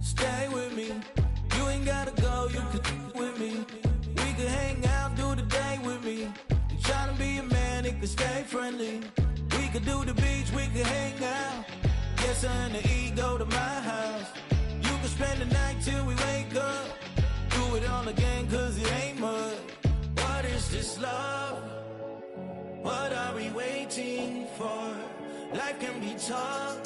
Stay with me. You ain't gotta go, you can with me. We could hang out, do the day with me. You tryna be a man, it could stay friendly. We could do the beach, we could hang out. Yes, her and the E go to my house. You can spend the night till we wake up. Do it all again, cause it ain't mud. What is this love? What are we waiting for? Life can be tough,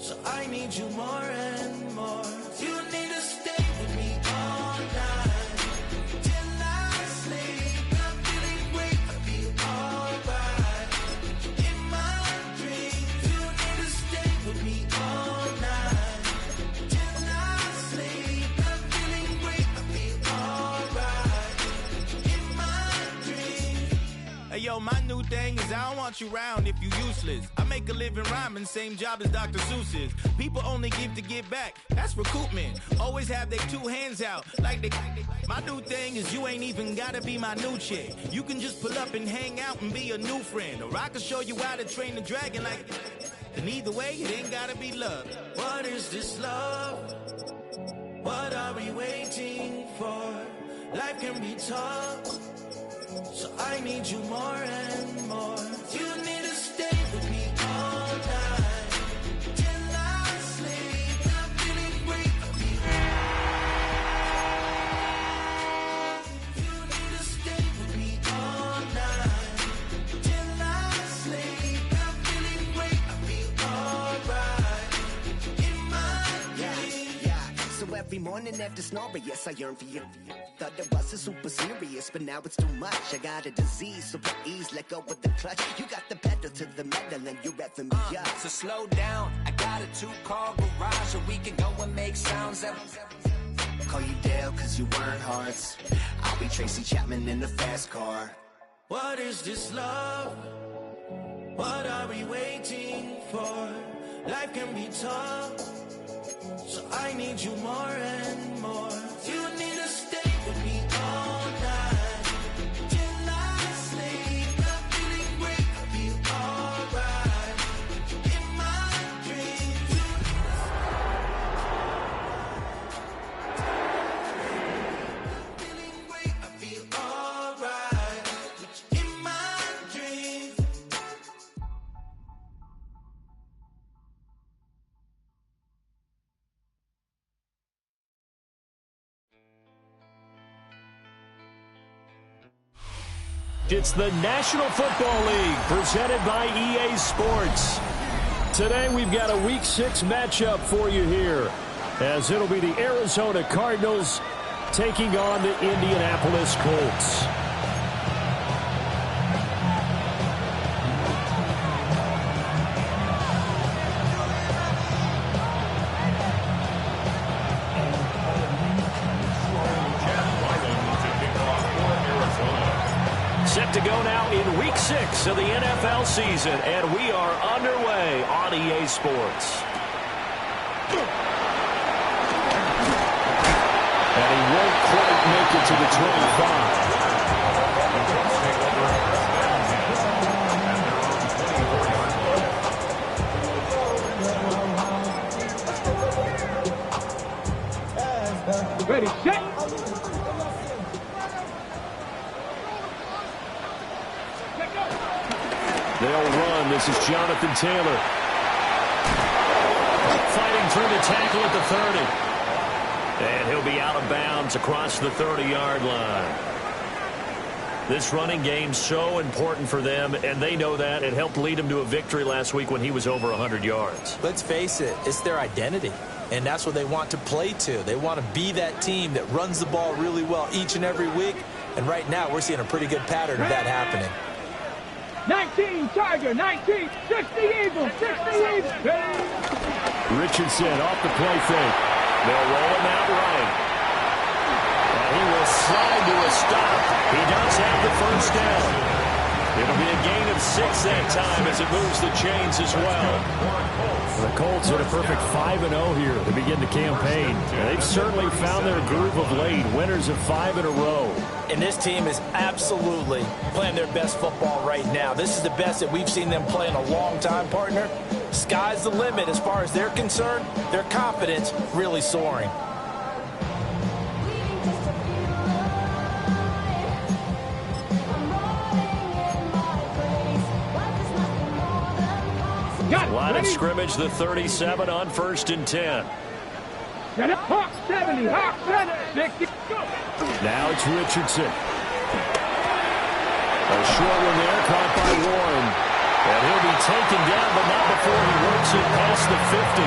so I need you more and more. You need to stay with me all night till I sleep. I'm feeling great, I feel alright. In my dreams, you need to stay with me all night till I sleep. I'm feeling great, I feel alright. In my dreams. Hey yo, my new thing is I don't want you around if you useless. I make a living rhyming, same job as Dr. Seuss's. People only give to get back, that's recoupment. Always have their two hands out, like they. My new thing is you ain't even gotta be my new chick. You can just pull up and hang out and be a new friend. Or I can show you how to train the dragon like. And either way, it ain't gotta be love. What is this love? What are we waiting for? Life can be tough, so I need you more and more. You need to stay with me all night till I sleep. I'm feeling great. You need to stay with me all night till I sleep. I'm feeling great. I feel alright in my dreams. Yeah. So every morning after snoring, yes, I yearn for you. Thought it wasn't super serious, but now it's too much. I got a disease, so please let go with the clutch. You got the pedal to the metal and you're revving me up. So slow down, I got a 2-car garage, so we can go and make sounds that. Call you Dale, cause you weren't hearts. I'll be Tracy Chapman in the fast car. What is this love? What are we waiting for? Life can be tough, so I need you more and more. You need to stay with me all night till I sleep. I'm feeling great, I feel alright. In my dreams, I'm feeling great, I feel alright. In my dreams. It's the National Football League presented by EA Sports. Today we've got a Week 6 matchup for you here, as it'll be the Arizona Cardinals taking on the Indianapolis Colts. Set to go now in Week 6 of the NFL season, and we are underway on EA Sports. And he won't quite make it to the 25. Ready, set. They'll run. This is Jonathan Taylor. Fighting through the tackle at the 30. And he'll be out of bounds across the 30-yard line. This running game's so important for them, and they know that. It helped lead them to a victory last week when he was over 100 yards. Let's face it, it's their identity, and that's what they want to play to. They want to be that team that runs the ball really well each and every week, and right now we're seeing a pretty good pattern of that happening. 19 Charger, 19, 60 Eagles, 60 Eagles. Richardson off the play fake. They'll roll him out right. And he will slide to a stop. He does have the first down. It'll be a gain of 6 that time as it moves the chains as well. The Colts hit a perfect 5-0 here to begin the campaign. And they've certainly found their groove of late, winners of 5 in a row. And this team is absolutely playing their best football right now. This is the best that we've seen them play in a long time, partner. Sky's the limit as far as they're concerned. Their confidence really soaring. Line of scrimmage, the 37 on 1st and 10. Hawk 70, Hawk 70. Now it's Richardson. A short one there, caught by Warren. And he'll be taken down, but not before he works it past the 50.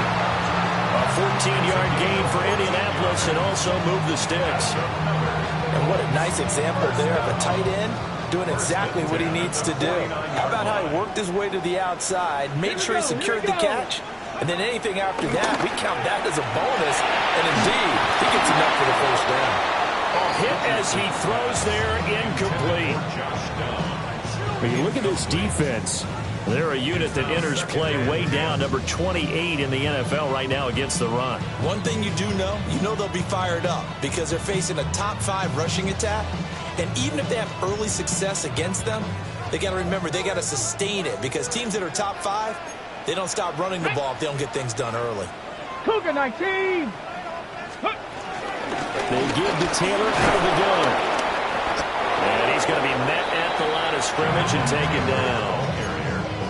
A 14-yard gain for Indianapolis and also move the sticks. And what a nice example there of a tight end doing exactly what he needs to do. How about how he worked his way to the outside, made sure he secured the catch, and then anything after that, we count that as a bonus. And indeed, he gets enough for the first down. A hit as he throws there, incomplete. When you look at this defense, they're a unit that enters play way down, number 28 in the NFL right now against the run. One thing you do know, they'll be fired up because they're facing a top 5 rushing attack. And even if they have early success against them, they got to remember they got to sustain it because teams that are top 5, they don't stop running the ball if they don't get things done early. Cougar 19. They give to Taylor out of the gun. And he's going to be met at the line of scrimmage and taken down.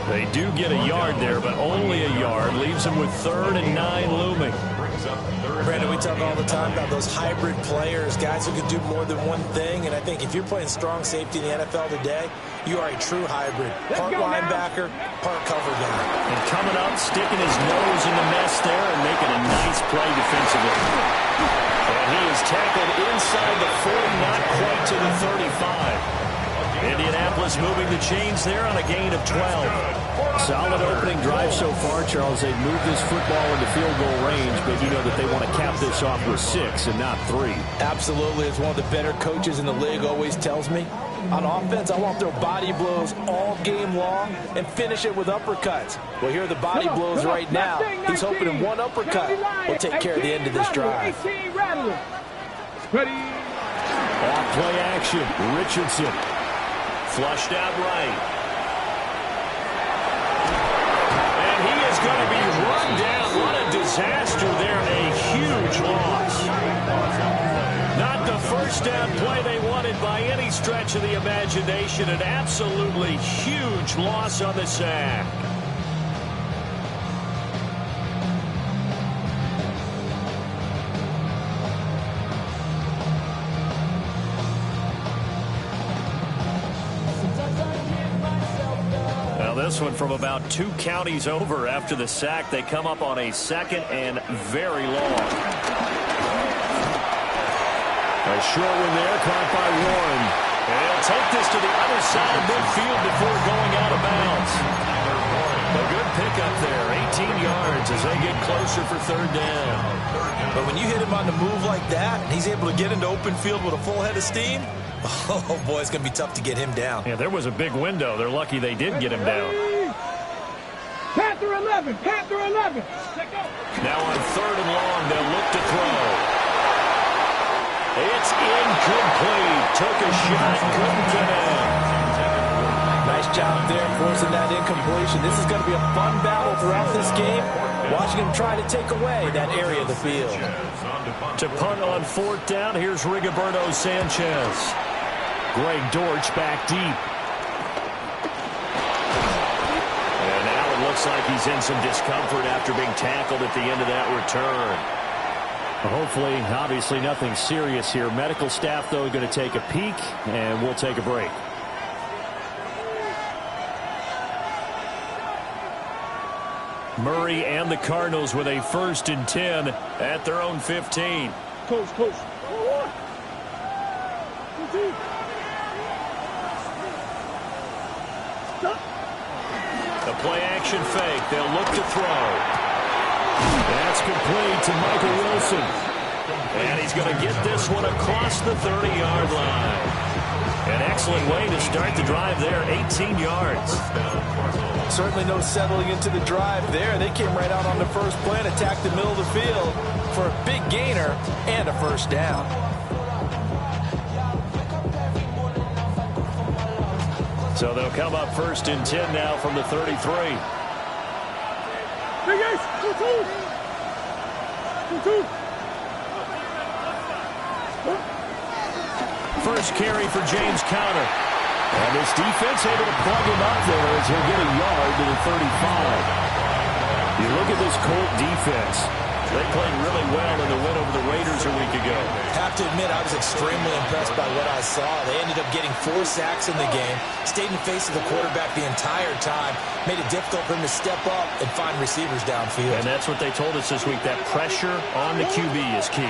They do get a yard there, but only a yard. Leaves them with 3rd and 9 looming. Brandon, we talk all the time about those hybrid players, guys who can do more than one thing. And I think if you're playing strong safety in the NFL today, you are a true hybrid. Part linebacker, part cover guy. And coming up, sticking his nose in the mess there and making a nice play defensively. And he is tackled inside the 40, not quite to the 35. Indianapolis moving the chains there on a gain of 12. Solid opening drive so far, Charles. They've moved this football into field goal range, but you know that they want to cap this off with 6 and not 3. Absolutely. As one of the better coaches in the league always tells me, on offense, I want to throw body blows all game long and finish it with uppercuts. Well, here are the body blows right now. He's hoping in one uppercut will take care of the end of this drive. Ready. Off play action. Richardson. Flushed out right. And he is going to be run down. What a disaster there. A huge loss. Not the first down play they wanted by any stretch of the imagination. An absolutely huge loss on the sack. This one from about 2 counties over after the sack. They come up on a 2nd and very long. A short one there, caught by Warren. And he'll take this to the other side of midfield before going out of bounds. A good pickup there, 18 yards as they get closer for 3rd down. But when you hit him on the move like that, and he's able to get into open field with a full head of steam, oh, boy, it's going to be tough to get him down. Yeah, there was a big window. They're lucky they did get him down. Panther 11, Panther 11. Now on 3rd and long, they'll look to throw. It's incomplete. Took a shot, couldn't get in. Nice job there forcing that incompletion. This is going to be a fun battle throughout this game. Watching him try to take away that area of the field. To punt on 4th down, here's Rigoberto Sanchez. Greg Dortch back deep. And now it looks like he's in some discomfort after being tackled at the end of that return. Hopefully, obviously nothing serious here. Medical staff, though, going to take a peek, and we'll take a break. Murray and the Cardinals with a 1st and 10 at their own 15. Coach. The play action fake. They'll look to throw. That's complete to Michael Wilson. And he's going to get this one across the 30-yard line. An excellent way to start the drive there, 18 yards. Certainly no settling into the drive there. They came right out on the first play and attacked the middle of the field for a big gainer and a 1st down. So they'll come up 1st and 10 now from the 33. First carry for James Conner. And this defense able to plug him up there as he'll get a yard to the 35. You look at this Colt defense. They played really well in the win over the Raiders a week ago. Have to admit, I was extremely impressed by what I saw. They ended up getting 4 sacks in the game, stayed in the face of the quarterback the entire time, made it difficult for him to step up and find receivers downfield. And that's what they told us this week. That pressure on the QB is key.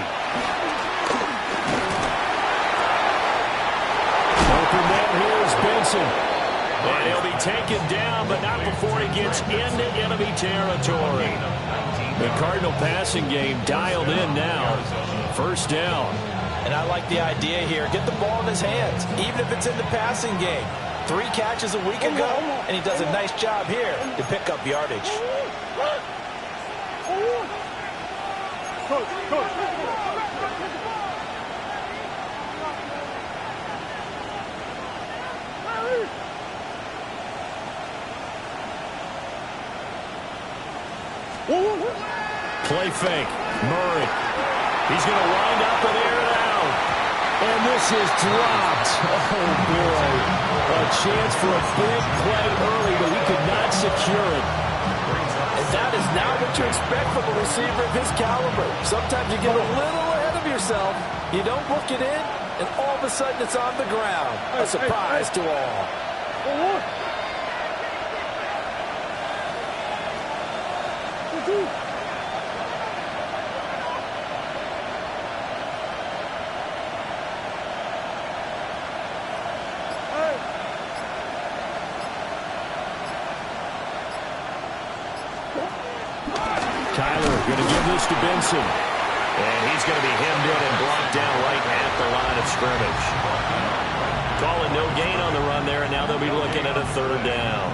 Open man here is Benson. And he'll be taken down, but not before he gets into enemy territory. The Cardinal passing game dialed in now. First down. And I like the idea here. Get the ball in his hands, even if it's in the passing game. 3 catches a week ago, and he does a nice job here to pick up yardage. Play fake. Murray. He's going to wind up and air it out. And this is dropped. Oh, boy. A chance for a big play early, but he could not secure it. And that is not what you expect from a receiver of his caliber. Sometimes you get a little ahead of yourself. You don't book it in, and all of a sudden it's on the ground. A surprise to all. Tyler going to give this to Benson. And he's going to be hemmed in and blocked down right at the line of scrimmage. Calling no gain on the run there, and now they'll be looking at a 3rd down.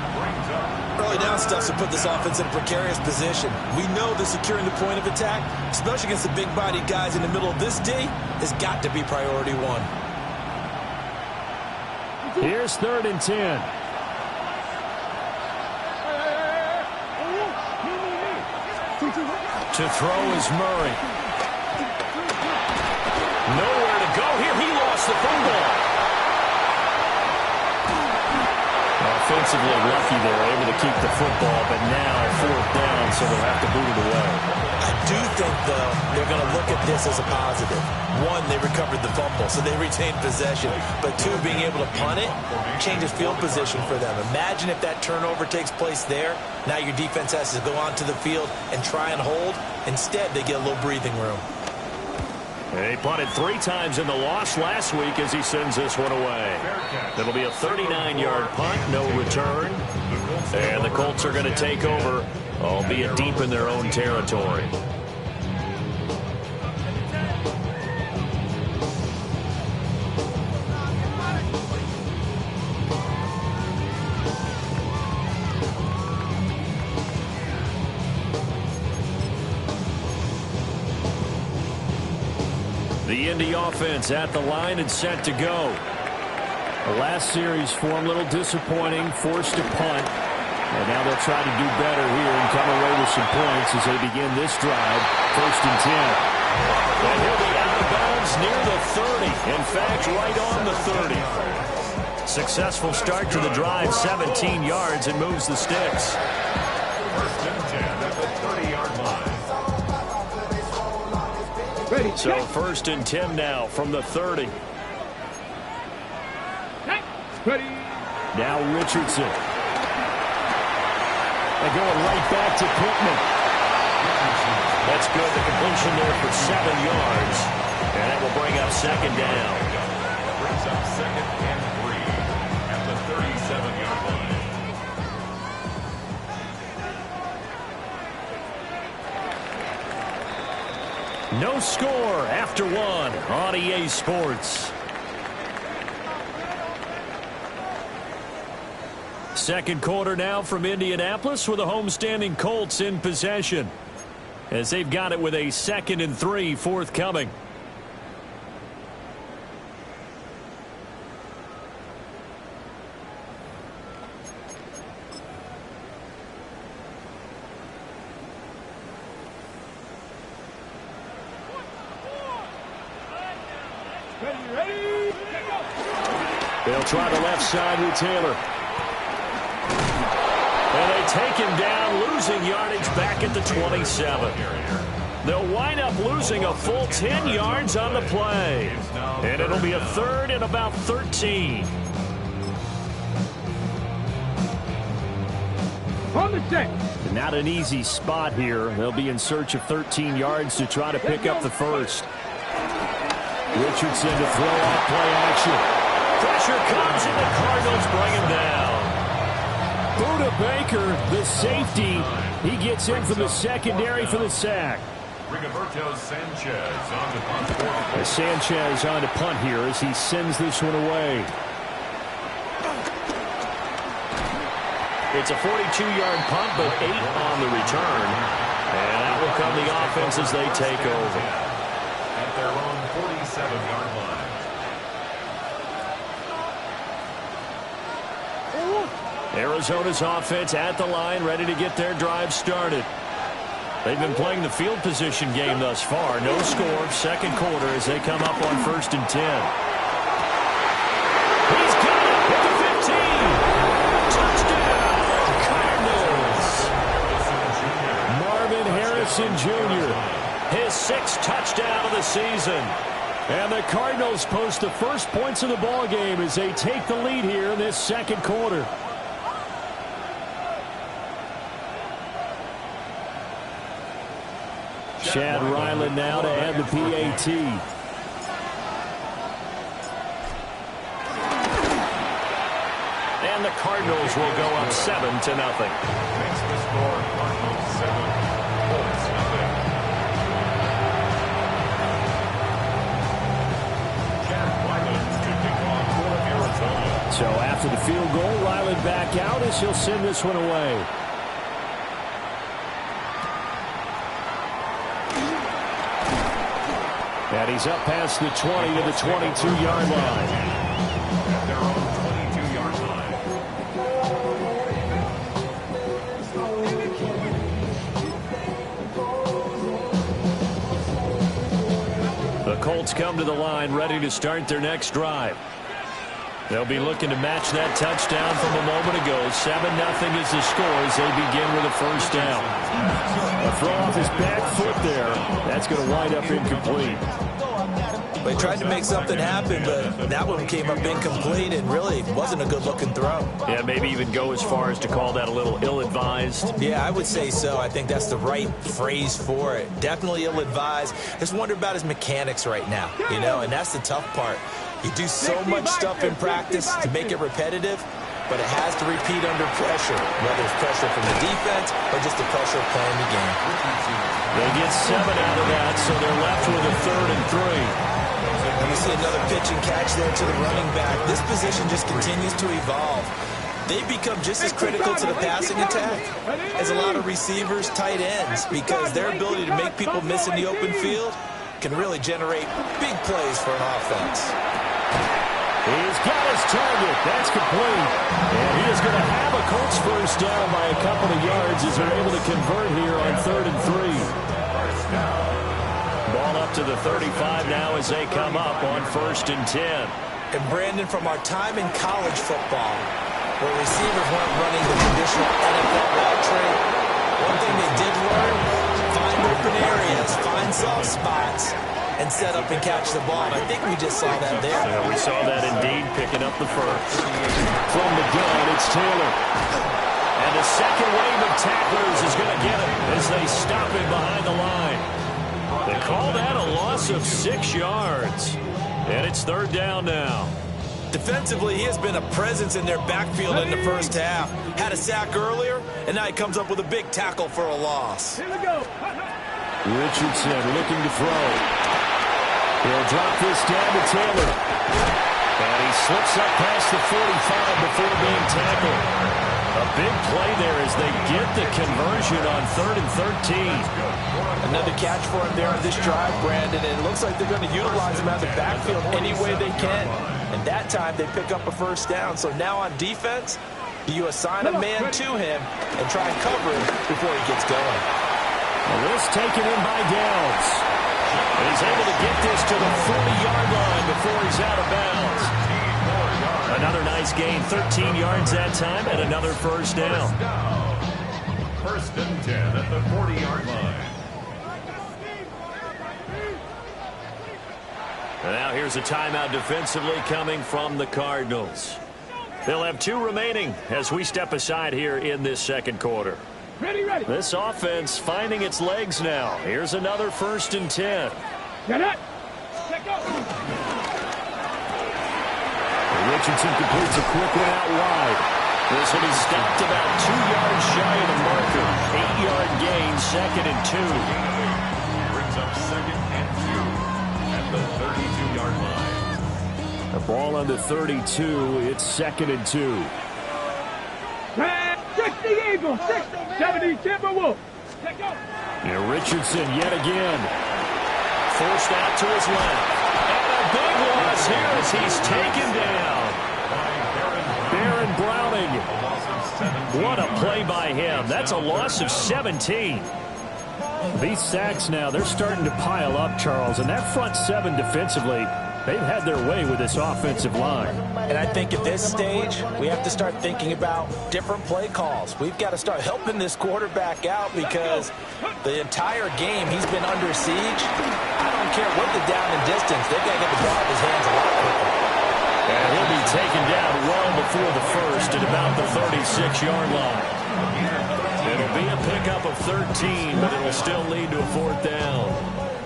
Early down stuff to put this offense in a precarious position. We know that securing the point of attack, especially against the big-bodied guys in the middle of this D, has got to be priority 1. Here's 3rd and 10. To throw is Murray. Nowhere to go here. He lost the football. Offensively lucky they're able to keep the football, but now 4th down, so they'll have to boot it away. I do think, though, they're going to look at this as a positive. 1, they recovered the fumble, so they retained possession. But 2, being able to punt it changes field position for them. Imagine if that turnover takes place there. Now your defense has to go onto the field and try and hold. Instead, they get a little breathing room. He punted 3 times in the loss last week as he sends this one away. It'll be a 39-yard punt, no return. And the Colts are going to take over, albeit deep in their own territory. The Indy offense at the line and set to go. The last series form a little disappointing, forced to punt. And now they'll try to do better here and come away with some points as they begin this drive. 1st and 10. And he'll be out of bounds near the 30. In fact, right on the 30. Successful start to the drive, 17 yards, and moves the sticks. 1st and 10 at the 30-yard line. Ready, so 1st and 10 now from the 30. Ready. Now Richardson. They're going right back to Pittman. That's good. The completion there for 7 yards. And that will bring up 2nd down. Brings up 2nd and 3 at the 37-yard line. No score after 1 on EA Sports. 2nd quarter now from Indianapolis with the homestanding Colts in possession as they've got it with a 2nd and 3 forthcoming. They'll try the left side with Taylor. And they take him down, losing yardage back at the 27. They'll wind up losing a full 10 yards on the play. And it'll be a third and about 13. Not an easy spot here. They'll be in search of 13 yards to try to pick up the first. Richardson to throw off play action. Pressure comes and the Cardinals bring him down. Buda Baker, the safety, he gets in from the secondary for the sack. Rigoberto Sanchez on the punt. Sanchez on to punt here as he sends this one away. It's a 42-yard punt, but 8 on the return. And that will come the offense as they take over. At their own 47-yard line. Arizona's offense at the line, ready to get their drive started. They've been playing the field position game thus far. No score, second quarter as they come up on 1st and 10. He's got it at the 15. Touchdown, Cardinals. Marvin Harrison Jr., his 6th touchdown of the season. And the Cardinals post the first points of the ball game as they take the lead here in this second quarter. Chad Ryland now to add the PAT. And the Cardinals will go up 7-0. Makes the score Cardinals 7, Colts nothing. Chad Ryland to kick off for Arizona. So after the field goal, Ryland back out as he'll send this one away. And he's up past the 20 to the 22-yard line. At their own 22-yard line. The Colts come to the line ready to start their next drive. They'll be looking to match that touchdown from a moment ago. 7-0 is the score as they begin with a first down. A throw off his back foot there. That's going to wind up incomplete. They tried to make something happen, but that one came up incomplete and really wasn't a good-looking throw. Yeah, maybe even go as far as to call that a little ill-advised. Yeah, I would say so. I think that's the right phrase for it. Definitely ill-advised. Just wonder about his mechanics right now, you know, and that's the tough part. You do so much stuff in practice to make it repetitive, but it has to repeat under pressure, whether it's pressure from the defense or just the pressure of playing the game. They get 7 out of that, so they're left with a 3rd and 3. You see another pitch and catch there to the running back. This position just continues to evolve. They become just as critical to the passing attack as a lot of receivers, tight ends, because their ability to make people miss in the open field can really generate big plays for an offense. He's got his target. That's complete. And he is going to have a Colts first down by a couple of yards as they're able to convert here on 3rd and 3. Ball up to the 35 now as they come up on 1st and 10. And Brandon, from our time in college football, where receivers weren't running the traditional NFL route tree, one thing they did learn, find open areas, find soft spots, and set up and catch the ball. And I think we just saw that there. Yeah, we saw that indeed, picking up the first. From the gun, it's Taylor. And the second wave of tacklers is going to get him as they stop him behind the line. They call that a loss of 6 yards. And it's 3rd down now. Defensively, he has been a presence in their backfield in the first half. Had a sack earlier, and now he comes up with a big tackle for a loss. Here we go. Richardson looking to throw. He'll drop this down to Taylor. And he slips up past the 45 before being tackled. A big play there as they get the conversion on 3rd and 13. Another catch for him there on this drive, Brandon, and it looks like they're going to utilize him out of the backfield any way they can. And that time they pick up a first down. So now on defense, do you assign a man to him and try and cover him before he gets going? Well, this taken in by Downs. And he's able to get this to the 40-yard line before he's out of bounds. Another nice gain, 13 yards that time, and another first down. First and 10 at the 40-yard line. And now here's a timeout defensively coming from the Cardinals. They'll have 2 remaining as we step aside here in this second quarter. Ready. This offense finding its legs now. Here's another first and 10. Get it. Check up. Richardson completes a quick one out wide. This one is stopped about 2 yards shy of the marker. 8-yard gain, second and 2. Brings up second and 2 at the 32-yard line. The ball on the 32. It's second and 2. 60 Eagles, 70 Timberwolves. Check out. And Richardson yet again. Forced out to his left. And a big loss here as he's taken down. Baron Browning. What a play by him. That's a loss of 17. These sacks now, they're starting to pile up, Charles. And that front 7 defensively, they've had their way with this offensive line. And I think at this stage, we have to start thinking about different play calls. We've got to start helping this quarterback out because the entire game he's been under siege. I don't care what the down and distance, they've got to get the ball out of his hands a lot quicker. And he'll be taken down well before the first at about the 36-yard line. It'll be a pickup of 13, but it'll still lead to a 4th down.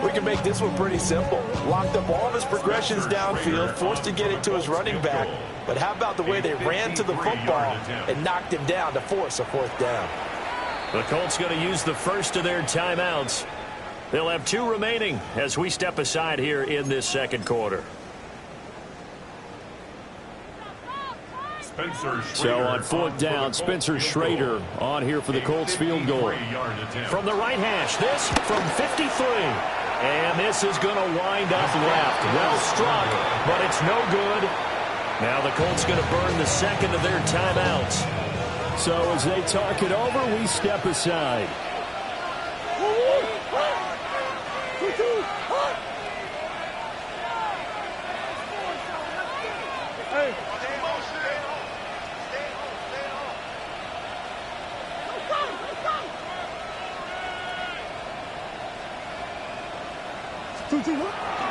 We can make this one pretty simple. Locked up all of his progressions downfield, forced to get it to his running back. But how about the way they ran to the football and knocked him down to force a 4th down? The Colts going to use the first of their timeouts. They'll have 2 remaining as we step aside here in this second quarter. So on 4th down, Spencer Schrader on here for the Colts field goal. From the right hash, this from 53. And this is going to wind up left. Well struck, but it's no good. Now the Colts going to burn the second of their timeouts. So as they talk it over, we step aside.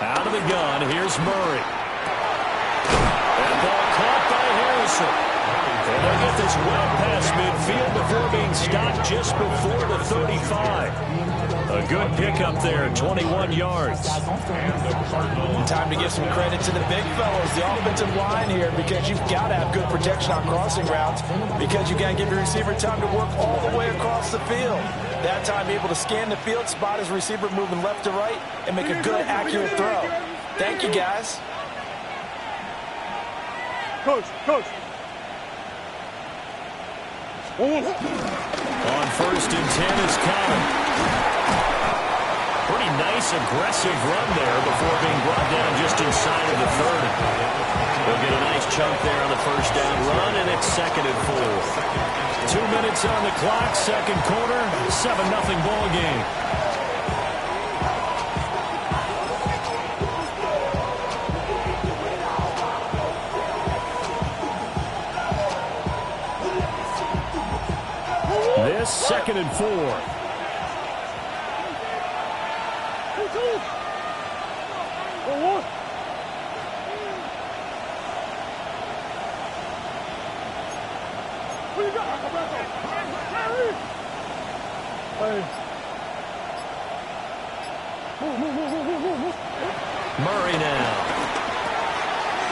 Out of the gun, here's Murray. And ball caught by Harrison. And they'll get this well past midfield before being stopped just before the 35. A good pickup there, 21 yards. Time to give some credit to the big fellows, the offensive line here, because you've got to have good protection on crossing routes, because you got to give your receiver time to work all the way across the field. That time able to scan the field, spot his receiver moving left to right, and make a good, accurate throw. Thank you, guys. Coach. On first and 10 is Common. Pretty nice, aggressive run there before being brought down just inside of the 30. They'll get a nice chunk there on the first down run, and it's second and 4. 2 minutes on the clock, second quarter, 7-0 ball game. This second and 4. Murray now.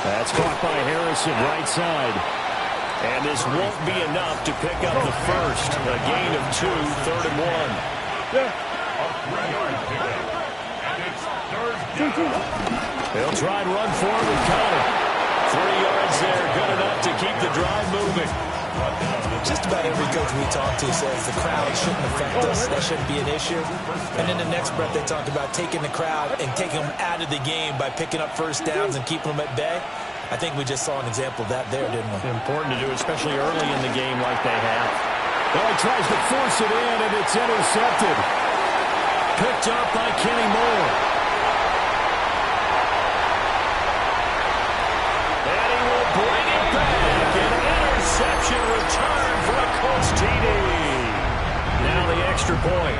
That's caught by Harrison, right side. And this won't be enough to pick up the first. A gain of 2, 3rd and 1. They'll try and run forward with Connor. 3 yards there, good enough to keep the drive moving. Just about every coach we talk to says the crowd shouldn't affect us. That shouldn't be an issue. And in the next breath, they talk about taking the crowd and taking them out of the game by picking up first downs and keeping them at bay. I think we just saw an example of that there, didn't we? Important to do, especially early in the game like they have. Well, he tries to force it in, and it's intercepted. Picked up by Kenny Moore. extra point.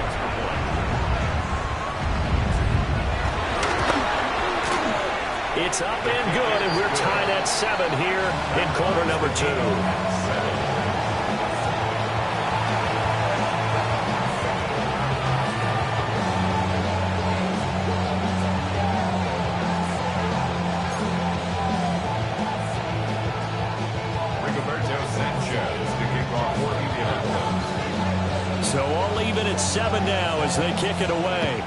It's up and good, and we're tied at 7 here in quarter number 2. So all even at 7 now as they kick it away.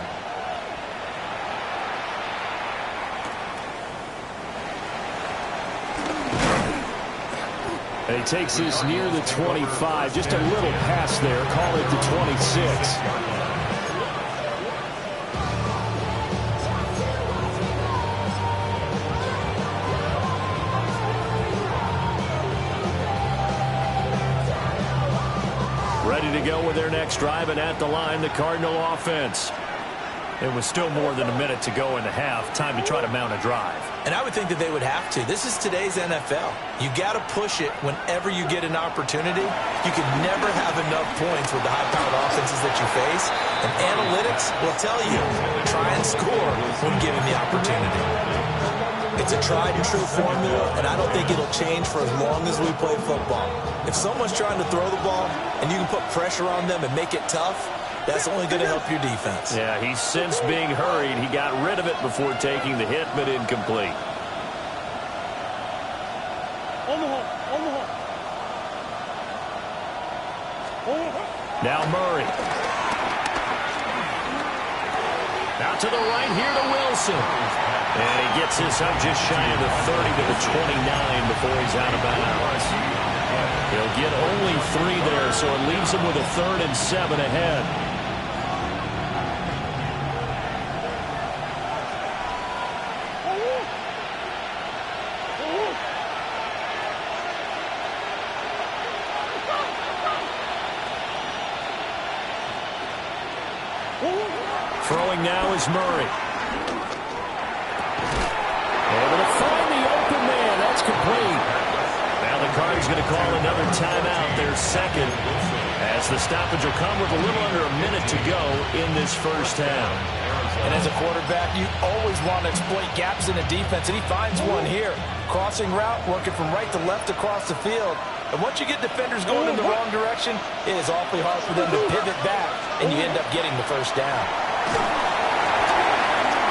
And he takes this near the 25. Just a little pass there. Call it the 26. Ready to go with their next drive, and at the line, the Cardinal offense. It was still more than a minute to go in the half. Time to try to mount a drive. And I would think that they would have to. This is today's NFL. You got to push it whenever you get an opportunity. You can never have enough points with the high-powered offenses that you face. And analytics will tell you, try and score when given the opportunity. It's a tried-and-true formula, and I don't think it'll change for as long as we play football. If someone's trying to throw the ball and you can put pressure on them and make it tough, that's only going to help your defense. Yeah, he's since being hurried. He got rid of it before taking the hit, but incomplete. Now Murray. Out to the right here to Wilson. And he gets this up just shy of the 30 to the 29 before he's out of bounds. He'll get only 3 there, so it leaves him with a 3rd and 7 ahead. Throwing now is Murray. Able to find the open man. That's complete. Now the Cardinals going to call another timeout, their second, as the stoppage will come with a little under a minute to go in this first half. And as a quarterback, you always want to exploit gaps in the defense, and he finds one here. Crossing route, working from right to left across the field. And once you get defenders going in the wrong direction, it is awfully hard for them to pivot back, and you end up getting the first down.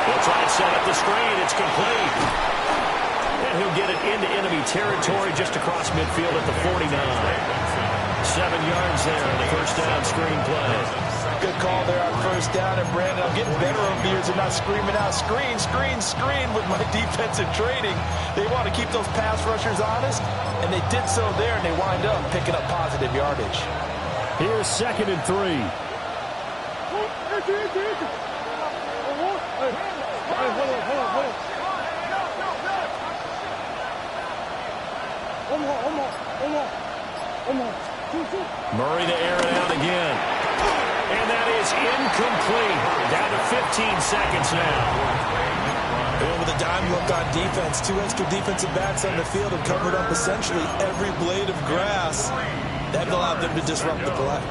They'll try to set up the screen. It's complete. And he'll get it into enemy territory just across midfield at the 49. 7 yards there on the first down screen play. Good call there on first down. And, Brandon, I'm getting better over the years and not screaming out, screen, screen, screen with my defensive training. They want to keep those pass rushers honest, and they did so there, and they wind up picking up positive yardage. Here's 2nd and 3. Murray to air it out again. And that is incomplete. Down to 15 seconds now. And with a dime look on defense, 2 extra defensive backs on the field have covered up essentially every blade of grass. That allowed them to disrupt the play.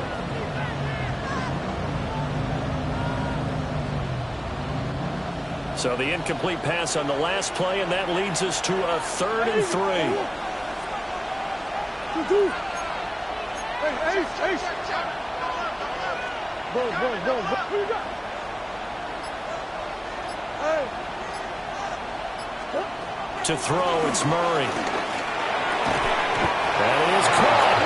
So the incomplete pass on the last play, and that leads us to a 3rd and 3. To throw, it's Murray. That is caught.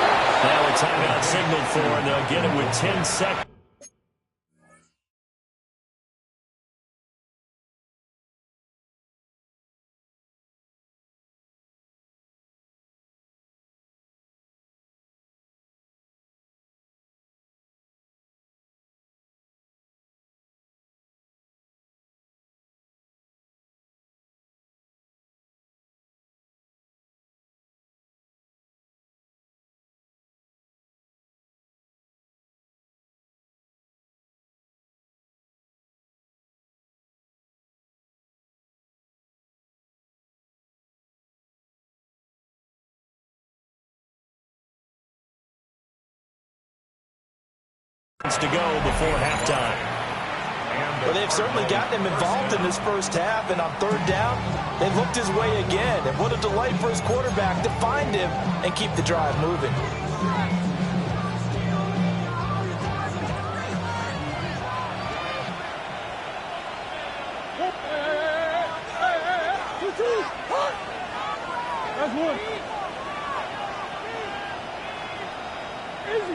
Now a timeout signaled for, and they'll get it with 10 seconds. to go before halftime. Well, they've certainly gotten him involved in this first half, and on third down, they looked his way again. And what a delight for his quarterback to find him and keep the drive moving. That's one. Easy.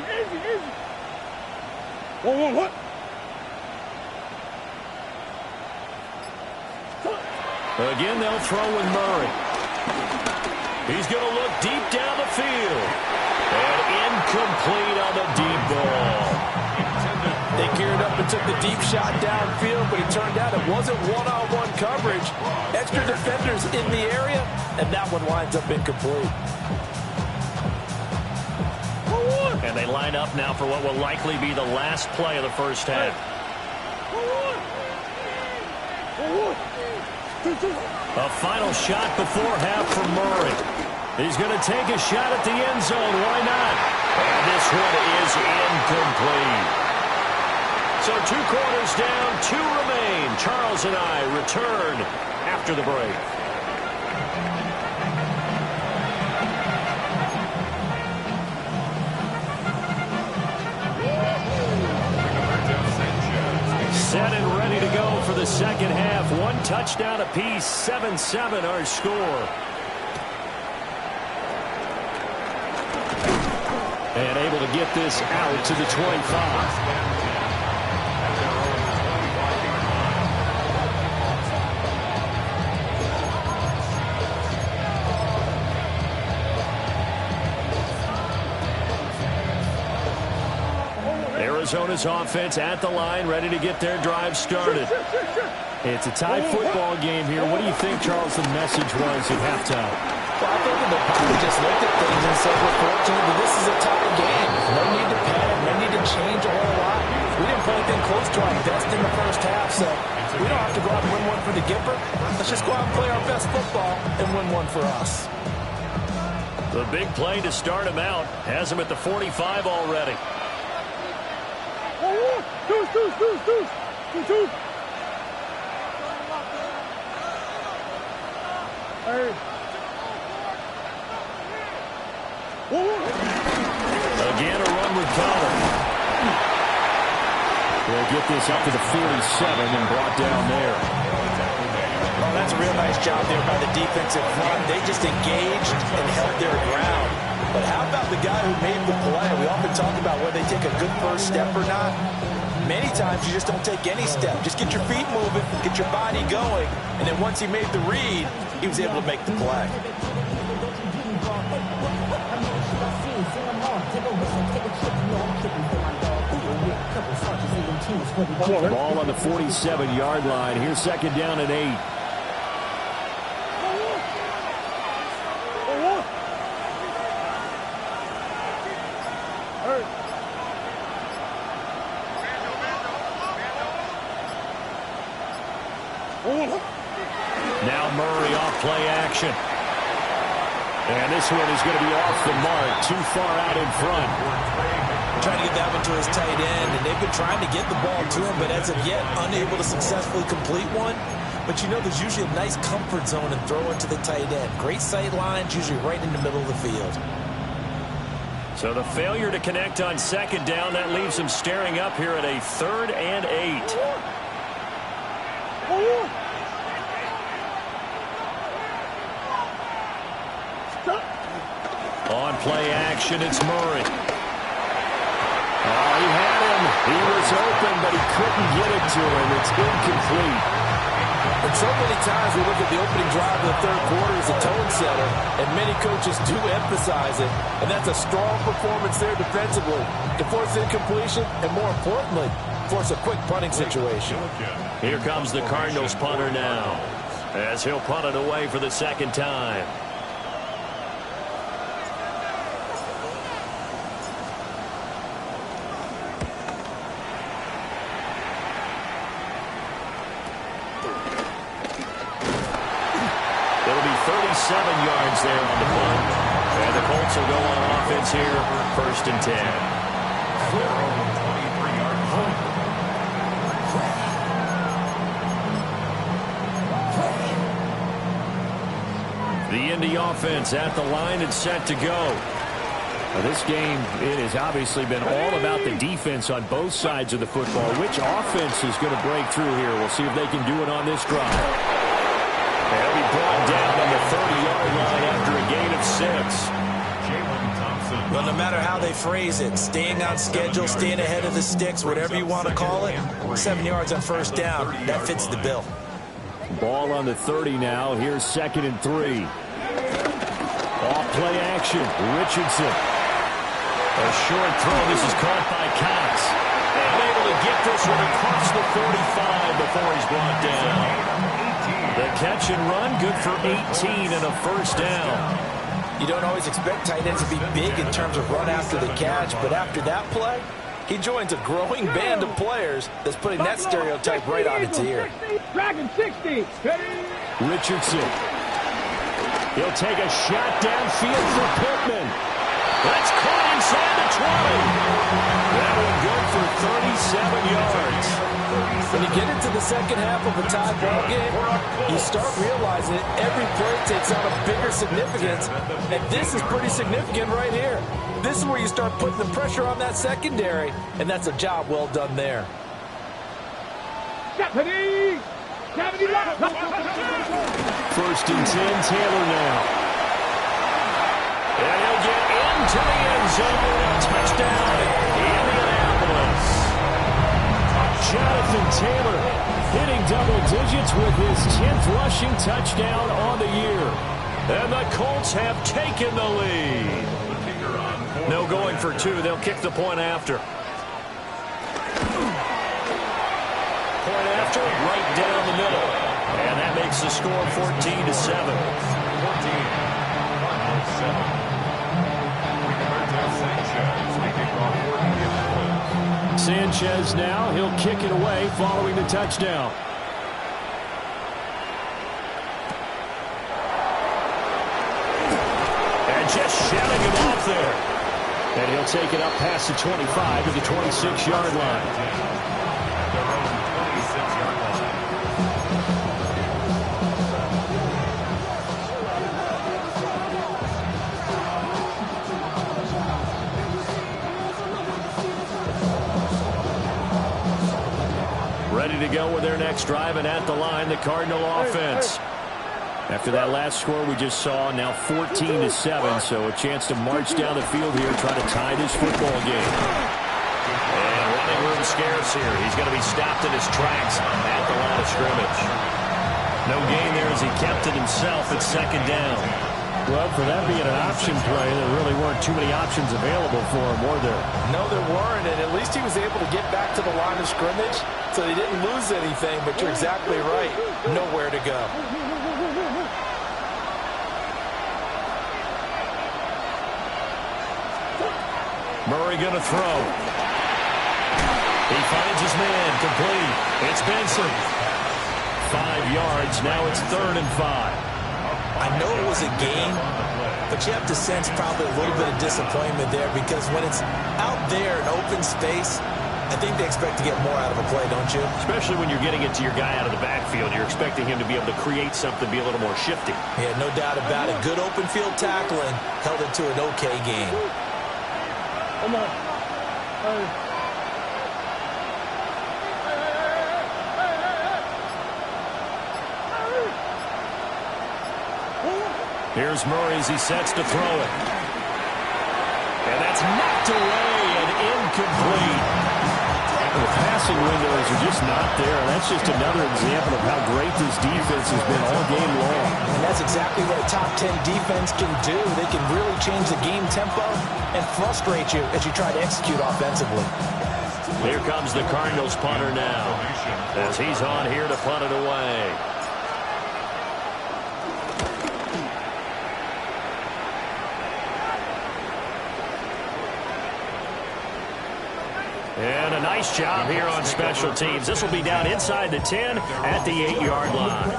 What? Again, they'll throw with Murray. He's going to look deep down the field. And incomplete on the deep ball. They geared up and took the deep shot downfield, but it turned out it wasn't one-on-one coverage. Extra defenders in the area, and that one winds up incomplete. And they line up now for what will likely be the last play of the first half. A final shot before half from Murray. He's going to take a shot at the end zone. Why not? And this one is incomplete. So 2 quarters down, 2 remain. Charles and I return after the break. Set and ready to go for the second half. 1 touchdown apiece, 7-7 our score. And able to get this out to the 25. Arizona's offense at the line, ready to get their drive started. It's a tie football game here. What do you think, Charles, the message was at halftime? Well, I think the probably just looked at things and said, we're fortunate that this is a tie game. No need to panic, no need to change a whole lot. We didn't play anything close to our best in the first half, so we don't have to go out and win one for the Gipper. Let's just go out and play our best football and win one for us. The big play to start him out has him at the 45 already. Two. Hey. Again, a run with Collar. They'll get this up to the 47 and brought down there. Well, that's a real nice job there by the defensive front. They just engaged and held their ground. But how about the guy who made the play? We often talk about whether they take a good first step or not. Many times you just don't take any step. Just get your feet moving, get your body going, and then once he made the read, he was able to make the play. Ball on the 47-yard line. Here's second down and 8. Now Murray off play action. And this one is going to be off the mark, too far out in front. Trying to get that one to his tight end, and they've been trying to get the ball to him, but as of yet, unable to successfully complete one. But you know there's usually a nice comfort zone and throw it to the tight end. Great sight lines, usually right in the middle of the field. So the failure to connect on second down, that leaves him staring up here at a 3rd and 8. On play action, it's Murray. Oh, he had him. He was open, but he couldn't get it to him. It's incomplete. And so many times we look at the opening drive of the third quarter as a tone setter, and many coaches do emphasize it, and that's a strong performance there defensively to force incompletion and, more importantly, force a quick punting situation. Here comes the Cardinals punter now, as he'll punt it away for the second time. It'll be 37 yards there on the punt. And the Colts will go on offense here, 1st and 10. The Indy offense at the line and set to go. Now this game, it has obviously been all about the defense on both sides of the football. Which offense is going to break through here? We'll see if they can do it on this drive. They'll be brought down on the 30-yard line after a gain of 6. Well, no matter how they phrase it, staying on schedule, staying ahead of the sticks, whatever you want to call it, 7 yards on first down, that fits the bill. Ball on the 30 now. Here's 2nd and 3. Off play action. Richardson. A short throw. This is caught by Cox. And able to get this one across the 45 before he's brought down. The catch and run, good for 18 and a first down. You don't always expect tight ends to be big in terms of run after the catch, but after that play, he joins a growing band of players that's putting that stereotype right on its ear. Dragon 60. Richardson. He'll take a shot downfield for Pittman. That's caught inside the 20. That one good for 37 yards. When you get into the second half of a tie ball game, you start realizing that every play takes on a bigger significance, and this is pretty significant right here. This is where you start putting the pressure on that secondary, and that's a job well done there. 70. 1st and 10, Taylor now. And he'll get into the end zone. Touchdown, Indianapolis. Jonathan Taylor hitting double digits with his 10th rushing touchdown on the year. And the Colts have taken the lead. No going for 2. They'll kick the point after. Point after, right down the middle. And that makes the score 14-7. Sanchez now, he'll kick it away following the touchdown. And just shouting him off there. And he'll take it up past the 25 to the 26-yard line. Ready to go with their next drive, and at the line, the Cardinal offense. After that last score we just saw, now 14-7, so a chance to march down the field here, try to tie this football game. And running room scarce here. He's going to be stopped in his tracks at the line of scrimmage. No gain there as he kept it himself at 2nd down. Well, for that being an option play, there really weren't too many options available for him, were there? No, there weren't, and at least he was able to get back to the line of scrimmage, so he didn't lose anything, but you're exactly right. Nowhere to go. Murray going to throw. He finds his man, complete. It's Benson. 5 yards, now it's 3rd and 5. I know it was a game, but you have to sense probably a little bit of disappointment there because when it's out there in open space, I think they expect to get more out of a play, don't you? Especially when you're getting it to your guy out of the backfield. You're expecting him to be able to create something, be a little more shifty. Yeah, no doubt about it. Good open field tackling held it to an okay game. Come on. Here's Murray as he sets to throw it. And that's knocked away and incomplete. The passing windows are just not there. That's just another example of how great this defense has been all game long. And that's exactly what a top 10 defense can do. They can really change the game tempo and frustrate you as you try to execute offensively. Here comes the Cardinals punter now as he's on here to punt it away. And a nice job here on special teams. This will be down inside the 10 at the 8-yard line.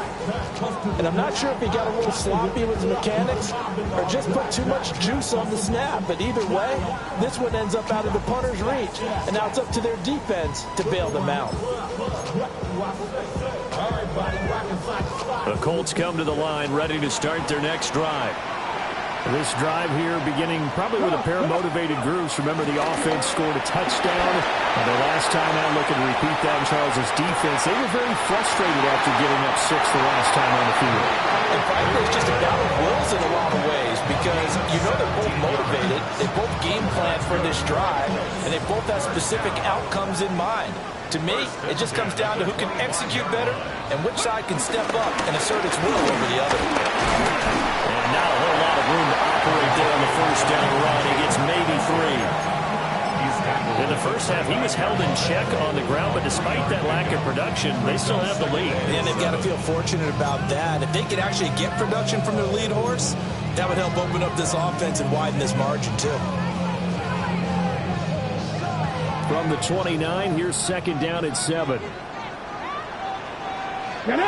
And I'm not sure if he got a little sloppy with the mechanics or just put too much juice on the snap. But either way, this one ends up out of the punter's reach. And now it's up to their defense to bail them out. The Colts come to the line, ready to start their next drive. This drive here beginning probably with a pair of motivated groups. Remember, the offense scored a touchdown. The last time out, looking to repeat that in Charles' defense. They were very frustrated after giving up 6 the last time on the field. And frankly, it's just a battle of wills in a lot of ways because you know they're both motivated. They both game plan for this drive, and they both have specific outcomes in mind. To me, it just comes down to who can execute better and which side can step up and assert its will over the other. And not a whole lot of room to operate there on the first down run. He gets maybe 3. In the first half, he was held in check on the ground, but despite that lack of production, they still have the lead. And they've got to feel fortunate about that. If they could actually get production from their lead horse, that would help open up this offense and widen this margin, too. From the 29, here's second down at 7. On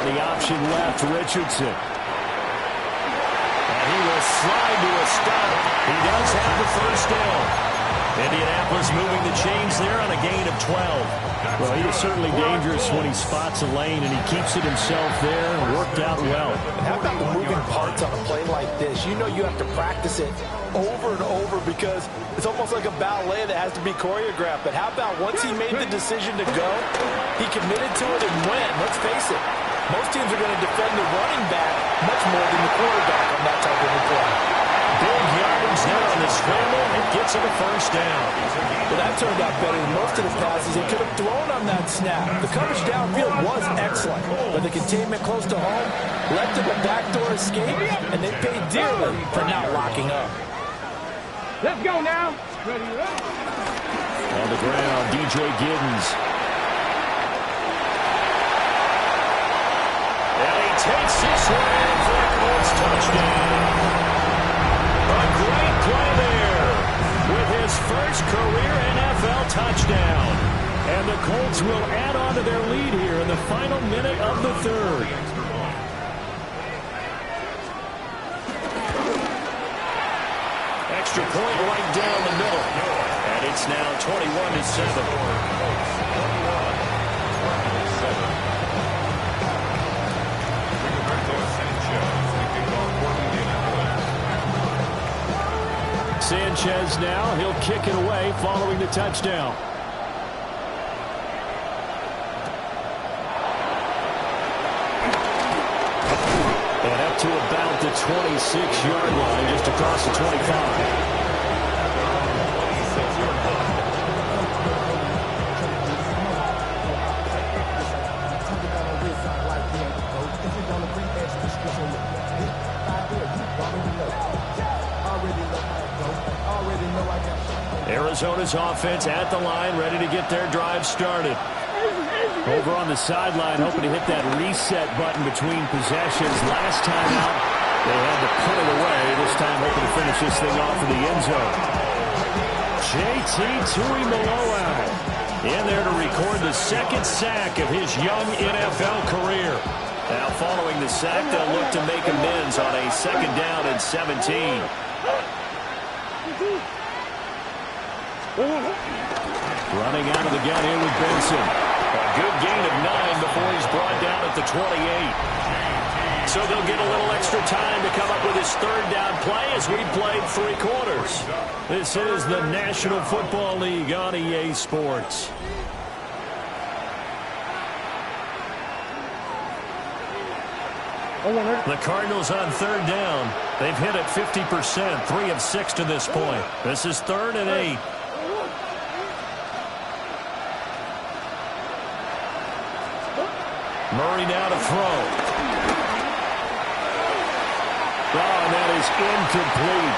the option left, Richardson. And he will slide to a stop. He does have the first down. Indianapolis moving the chains there on a gain of 12. Well, he is certainly dangerous when he spots a lane, and he keeps it himself there and worked out well. How about the moving parts on a play like this? You know you have to practice it over and over because it's almost like a ballet that has to be choreographed. But how about once he made the decision to go, he committed to it and went. Let's face it, most teams are going to defend the running back much more than the quarterback on that type of a play. Big yardage there on the scramble, and gets him a first down. Well, that turned out better than most of the passes he could have thrown on that snap. The coverage downfield was excellent, but the containment close to home led to the backdoor escape, and they paid dearly for not locking up. Let's go now. Ready, On the ground, DJ Giddens. And he takes this one for a Colts touchdown. A great play there with his first career NFL touchdown. And the Colts will add on to their lead here in the final minute of the third. Extra point right down the middle. And it's now 21-7. Sanchez now, he'll kick it away following the touchdown. And up to about the 26-yard line, just across the 25. Arizona's offense at the line, ready to get their drive started. Over on the sideline, hoping to hit that reset button between possessions. Last time out, they had to put it away. This time, hoping to finish this thing off in the end zone. J.T. Tuimoloau in there to record the second sack of his young NFL career. Now, following the sack, they'll look to make amends on a second down and 17. Running out of the gun here with Benson. A good gain of 9 before he's brought down at the 28. So they'll get a little extra time to come up with his third down play as we played 3 quarters. This is the National Football League on EA Sports. The Cardinals on third down. They've hit it 50%, 3 of 6 to this point. This is 3rd and 8. Murray now to throw. Oh, and that is incomplete.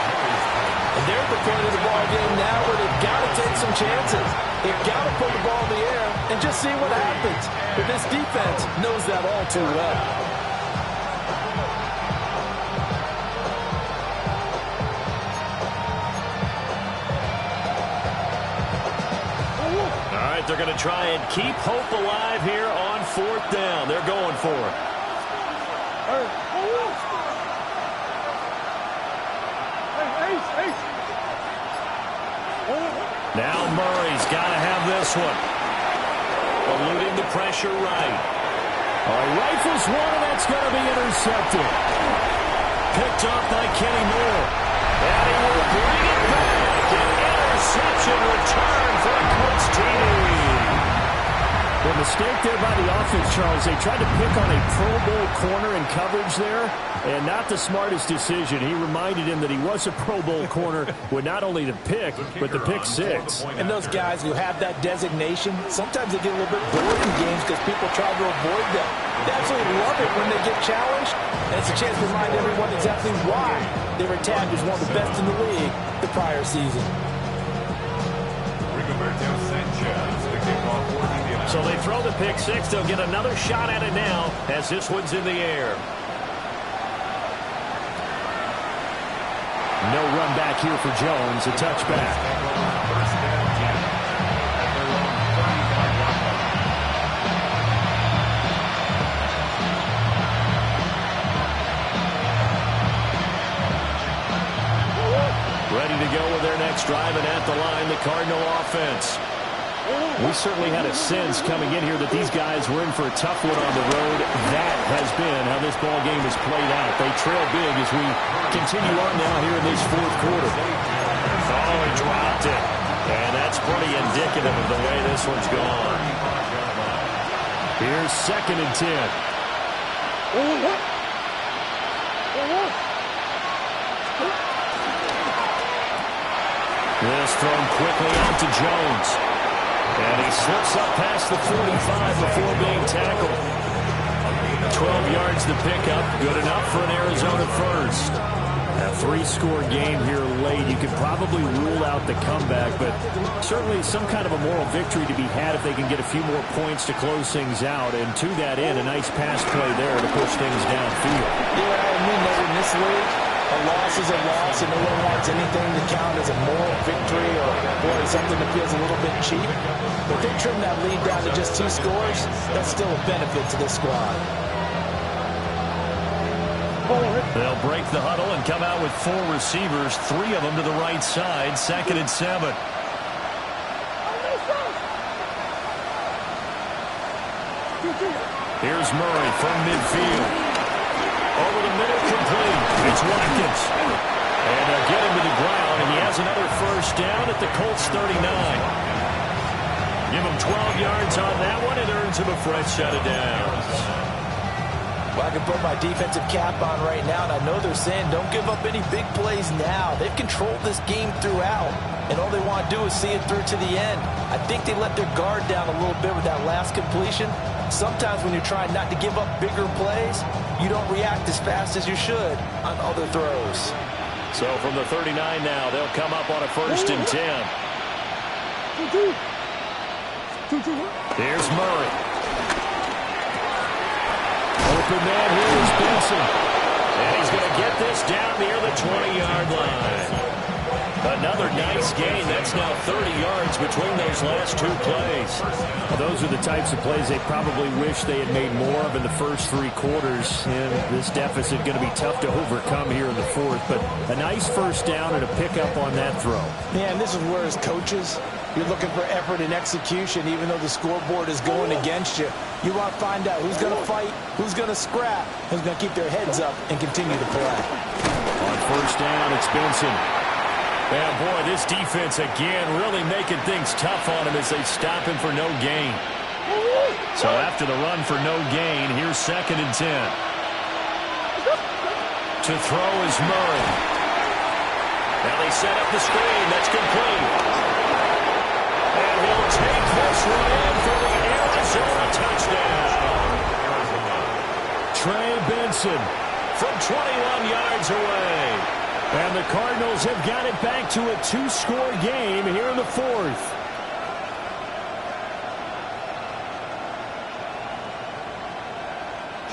And they're at the point of the ball game now where they've got to take some chances. They've got to put the ball in the air and just see what happens. But this defense knows that all too well. They're going to try and keep hope alive here on 4th down. They're going for it. Now Murray's got to have this one. Well, eluding the pressure right. He rifles one, and that's going to be intercepted. Picked off by Kenny Moore. And he will bring it back. An interception return for Coach TD. The mistake there by the offense, Charles, they tried to pick on a Pro Bowl corner in coverage there, and not the smartest decision. He reminded him that he was a Pro Bowl corner with not only the pick, but the pick six. And those guys who have that designation, sometimes they get a little bit bored in games because people try to avoid them. They absolutely love it when they get challenged, and it's a chance to remind everyone exactly why they were tagged as one of the best in the league the prior season. Rigoberto Sanchez, the kickoff for Indiana. So they throw the pick six. They'll get another shot at it now as this one's in the air. No run back here for Jones. A touchback. First down, 10 at their own 35-yard line. Ready to go with their next drive, and at the line, the Cardinal offense. We certainly had a sense coming in here that these guys were in for a tough one on the road. That has been how this ball game has played out. They trail big as we continue on now here in this fourth quarter. Oh, he dropped it. And that's pretty indicative of the way this one's gone. Here's 2nd and 10. This thrown quickly out to Jones. And he slips up past the 45 before being tackled. 12 yards to pick up. Good enough for an Arizona first. A 3-score game here late. You can probably rule out the comeback, but certainly some kind of a moral victory to be had if they can get a few more points to close things out. And to that end, a nice pass play there to push things downfield. Yeah, and we know in this league, a loss is a loss, and no one wants anything to count as a moral victory or something that feels a little bit cheap. But they trim that lead down to just 2 scores. That's still a benefit to this squad. They'll break the huddle and come out with 4 receivers, 3 of them to the right side. 2nd and 7. Here's Murray from midfield. Over the middle, complete. It's Watkins. And they'll get him to the ground, and he has another first down at the Colts 39. Give him 12 yards on that one. It earns him a fresh set of downs. Well, I can put my defensive cap on right now, and I know they're saying don't give up any big plays now. They've controlled this game throughout, and all they want to do is see it through to the end. I think they let their guard down a little bit with that last completion. Sometimes when you're trying not to give up bigger plays, you don't react as fast as you should on other throws. So from the 39 now, they'll come up on a 1st and 10. Here's Murray. Open man here is Benson. And he's going to get this down near the 20-yard line. Another nice gain. That's now 30 yards between those last 2 plays. Well, those are the types of plays they probably wish they had made more of in the first 3 quarters. And this deficit going to be tough to overcome here in the 4th. But a nice first down and a pickup on that throw. Yeah, and this is where as coaches, you're looking for effort and execution, even though the scoreboard is going against you. You want to find out who's going to fight, who's going to scrap, who's going to keep their heads up and continue to play. On first down, it's Benson. And boy, this defense again really making things tough on him as they stop him for no gain. So after the run for no gain, here's 2nd and 10. To throw is Murray. Now they set up the screen. That's complete. And he'll take this one in for the Arizona touchdown. Trey Benson from 21 yards away. And the Cardinals have got it back to a 2-score game here in the 4th.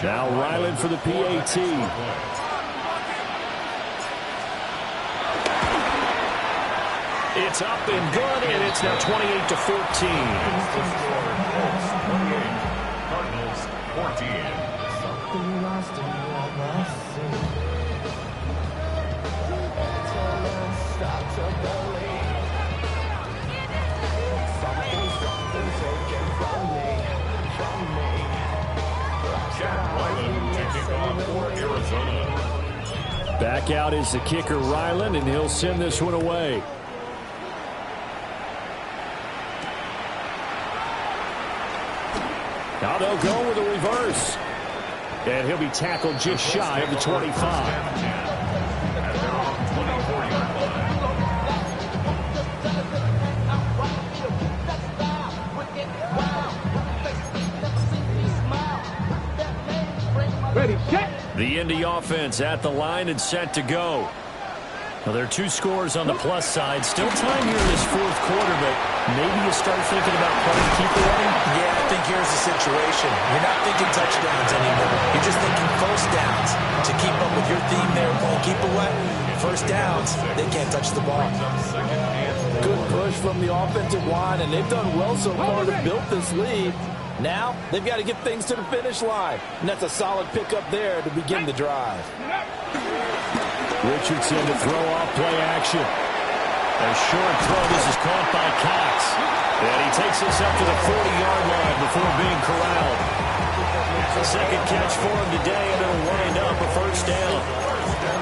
Now Ryland for the PAT. It's up and good, and it's now 28-14. Cardinals 14. Back out is the kicker, Ryland, and he'll send this one away. Now they'll go with a reverse. And he'll be tackled just shy of the 25. Ready, check. The Indy offense at the line and set to go. Well, there are 2 scores on the plus side. Still time here in this fourth quarter, but maybe you start thinking about playing keeper running? Yeah, I think here's the situation. You're not thinking touchdowns anymore. You're just thinking first downs. To keep up with your theme there, playing keep away. First downs, they can't touch the ball. Good push from the offensive line, and they've done well so far to build this lead. Now, they've got to get things to the finish line. And that's a solid pickup there to begin the drive. Richardson to throw off play action. A short throw. This is caught by Cox. And he takes this up to the 40-yard line before being corralled. Second catch for him today, and it'll wind up a first down.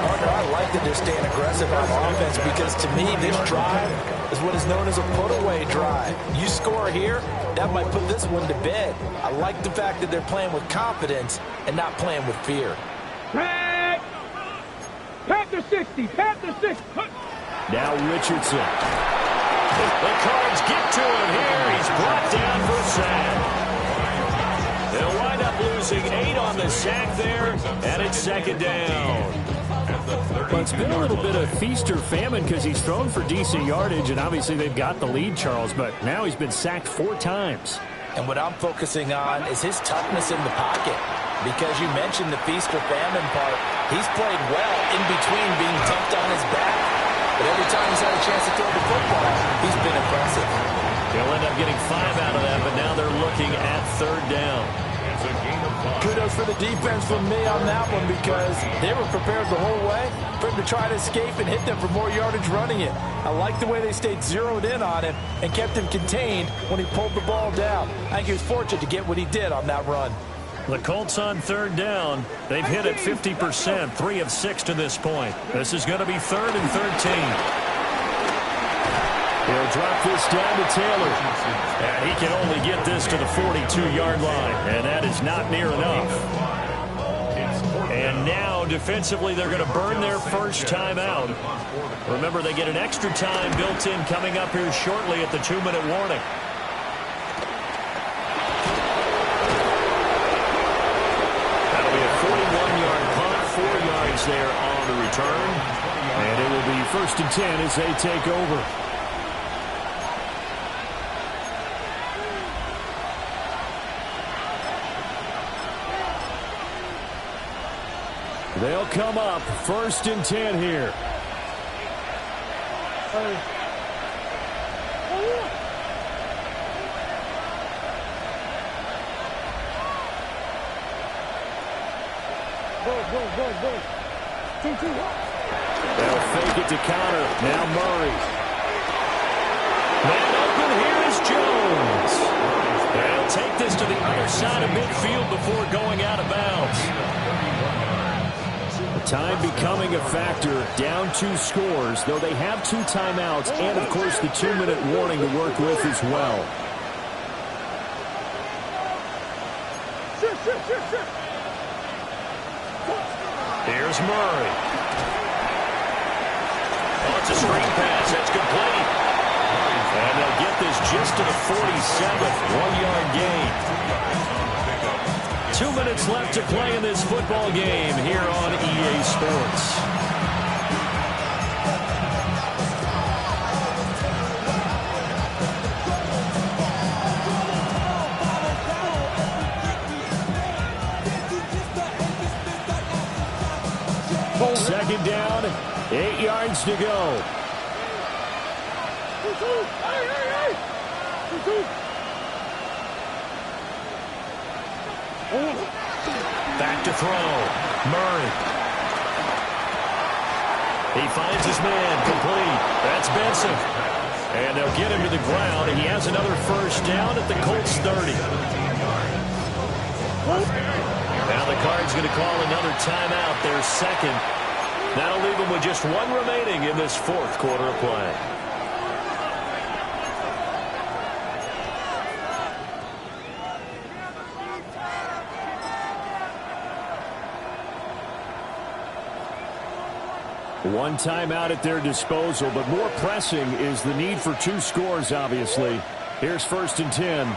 Partner, I like that they're staying aggressive on offense because to me, this drive is what is known as a put-away drive. You score here, that might put this one to bed. I like the fact that they're playing with confidence and not playing with fear. Panther 60, Panther 60. Now Richardson. The Cards get to him here. He's brought down for a sack. They'll wind up losing 8 on the sack there, and it's second down. Well, it's been a little bit of feast or famine because he's thrown for decent yardage, and obviously they've got the lead, Charles, but now he's been sacked 4 times. And what I'm focusing on is his toughness in the pocket. Because you mentioned the feast or famine part, he's played well in between being dumped on his back. But every time he's had a chance to throw the football, he's been impressive. They'll end up getting 5 out of that, but now they're looking at third down. Kudos for the defense from me on that one because they were prepared the whole way for him to try to escape and hit them for more yardage running it. I like the way they stayed zeroed in on him and kept him contained when he pulled the ball down. I think he was fortunate to get what he did on that run. The Colts on third down. They've hit it 50%, 3 of 6 to this point. This is going to be 3rd and 13. He'll drop this down to Taylor. And he can only get this to the 42-yard line. And that is not near enough. And now, defensively, they're going to burn their first time out. Remember, they get an extra time built in coming up here shortly at the 2-minute warning. That'll be a 41-yard punt, 4 yards there on the return. And it will be 1st and 10 as they take over. They'll come up 1st and 10 here. They'll fake it to counter. Now Murray. Man open, here is Jones. They'll take this to the other side of midfield before going out of bounds. Time becoming a factor, down 2 scores, though they have 2 timeouts and, of course, the 2-minute warning to work with as well. Here's Murray. Oh, it's a screen pass. That's complete. And they'll get this just to the 47th, 1-yard gain. 2 minutes left to play in this football game here on EA Sports. Second down, 8 yards to go. Back to throw. Murray. He finds his man. Complete. That's Benson. And they'll get him to the ground. And he has another first down at the Colts 30. Now the Cards going to call another timeout. Their second. That'll leave them with just one remaining in this fourth quarter of play. One timeout at their disposal, but more pressing is the need for 2 scores, obviously. Here's 1st and 10.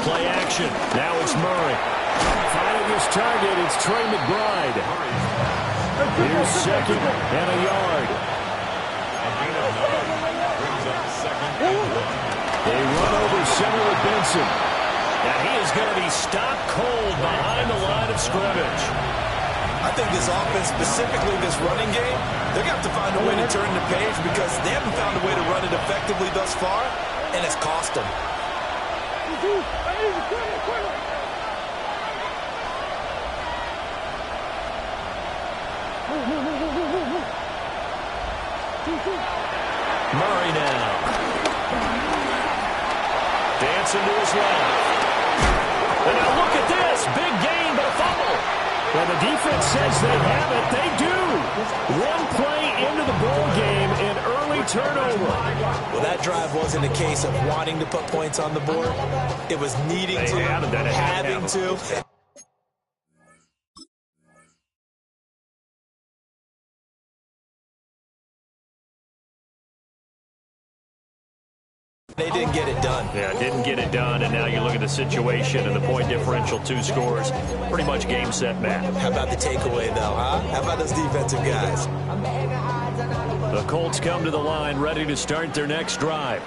Play action. Now it's Murray. Finding his target, it's Trey McBride. Here's 2nd and a yard. They run over center with Benson. And he is going to be stopped cold behind the line of scrimmage. I think this offense, specifically this running game, they're going to have to find a way to turn the page because they haven't found a way to run it effectively thus far, and it's cost them. Murray now. Dancing to his left. And now look at this. Big gain, but a fumble. Well, the defense says they have it. They do. One play into the ball game, an early turnover. Well, that drive wasn't a case of wanting to put points on the board. It was needing to, having to. They didn't get it done. Yeah, didn't get it done, and now you look at the situation and the point differential, 2 scores, pretty much game, set, match. How about the takeaway, though, huh? How about those defensive guys? The Colts come to the line, ready to start their next drive.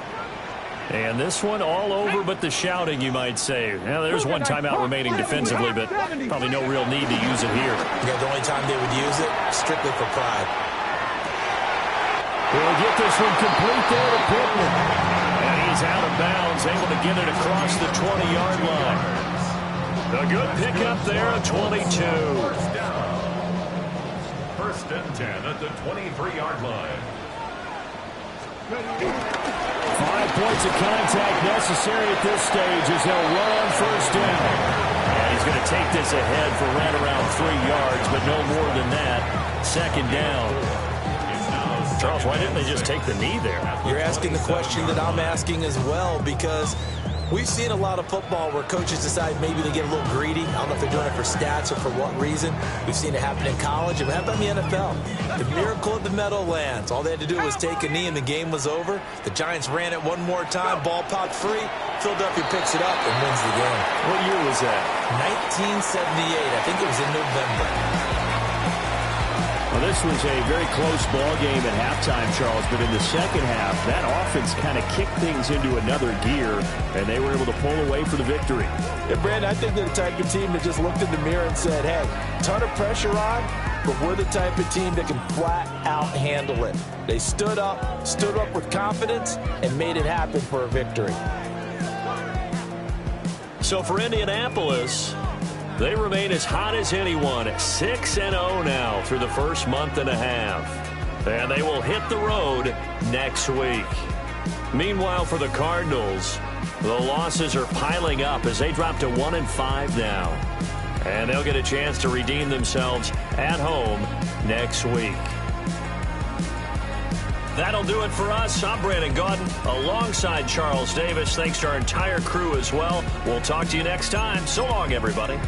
And this one all over but the shouting, you might say. Now, there's one timeout remaining defensively, but probably no real need to use it here. Yeah, the only time they would use it, strictly for pride. We'll get this one complete there to Pittman. He's out of bounds, able to get it across the 20-yard line. A good pickup there at 22. First and 10 at the 23-yard line. 5 points of contact necessary at this stage as they'll run on 1st down. And he's going to take this ahead for right around 3 yards, but no more than that. 2nd down. Charles, why didn't they just take the knee there? You're asking the question that I'm asking as well, because we've seen a lot of football where coaches decide maybe they get a little greedy. I don't know if they're doing it for stats or for what reason. We've seen it happen in college. And how about in the NFL? The miracle of the Meadowlands. All they had to do was take a knee and the game was over. The Giants ran it one more time. Ball popped free. Philadelphia picks it up and wins the game. What year was that? 1978. I think it was in November. Well, this was a very close ball game at halftime, Charles, but in the second half, that offense kind of kicked things into another gear, and they were able to pull away for the victory. Yeah, Brandon, I think they're the type of team that just looked in the mirror and said, hey, ton of pressure on, but we're the type of team that can flat out handle it. They stood up with confidence, and made it happen for a victory. So for Indianapolis, they remain as hot as anyone, 6-0 now through the first month and a half. And they will hit the road next week. Meanwhile, for the Cardinals, the losses are piling up as they drop to 1-5 now. And they'll get a chance to redeem themselves at home next week. That'll do it for us. I'm Brandon Gaudin alongside Charles Davis. Thanks to our entire crew as well. We'll talk to you next time. So long, everybody.